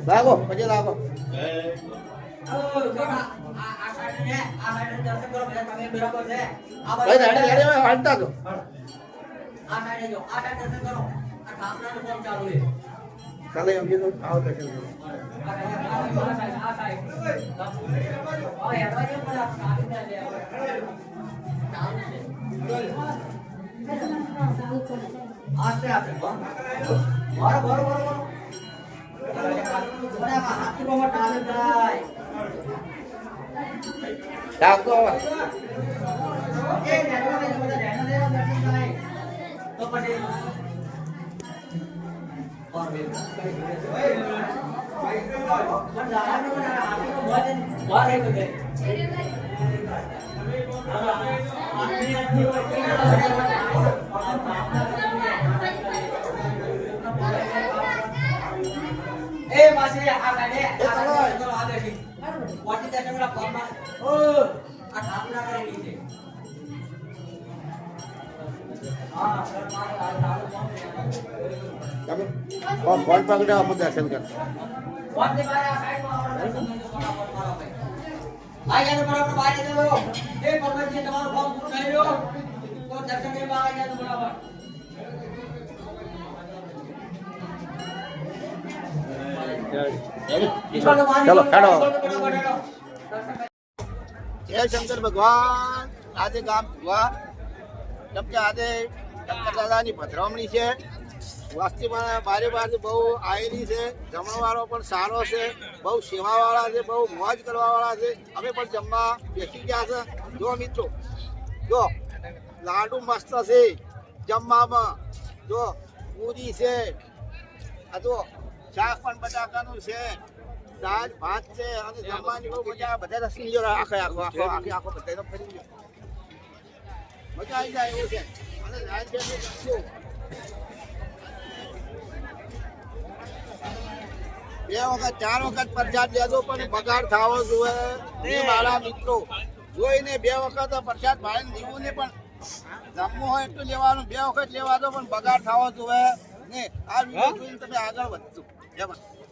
લાગો પછી લાગો હાલતા તો ચાલે એમ કીધું આવો દર્શન કરો આસ્તે આસ્તે બરો બરો બરો બરો મને હાથી બહુ ટાલે જાય ડાકો એ ધ્યાન દે બધા ધ્યાન દે દર્શન થાય તો પછી ઓર બે પણ જારા નો હાથી નો બહાર હે તો દે એ માસી આ કાઢે આ દેખી વાટી દે કેમેરા ફોનમાં ઓ આ ઠાકરા કરેલી છે હા સર મારે આ ઠાકર તમે ફોન પકડો આપણે દર્શન કર ફોન દે મારે આ સાઈડમાં આવડે દર્શન નહીં તો ફટાફટ મારો ભાઈ આ યાર બરાબર બહાર દેવો એ પરમજી તમારો ફોર્મ પૂરું થઈ ગયો તો દર્શન કરી બહાર આવી તો બરાબર ચલો કાઢો જય શંકર ભગવાન આજે ગામ ધુવા કેમ કે આજે શંકર દાદાની પધરામણી છે વસ્તીમાં બારે બાજુ બહુ આવેલી છે જમણવાળો પણ સારો છે બહુ સેવાવાળા છે બહુ મોજ કરવાવાળા છે અમે પણ જમવા બેસી ગયા છે જો મિત્રો જો લાડુ મસ્ત છે જમવામાં જો પૂરી છે આ જો શાક પણ બટાકાનું છે દાળ ભાત છે અને જમવાની બહુ મજા બધા રસી લ્યો આખો આખો આખો આખી આખો બધા ફરી ગયો મજા આવી જાય એવું છે અને રાત બે વખત ચાર વખત પ્રસાદ લેજો પણ બગાડ થવો જોઈએ મારા મિત્રો જોઈને બે વખત પ્રસાદ ભાઈ દેવું ને પણ જમવું હોય એટલું લેવાનું બે વખત લેવા દો પણ બગાડ થવો જોઈએ ને આ વિડીયો જોઈને તમે આગળ વધજો જય માતા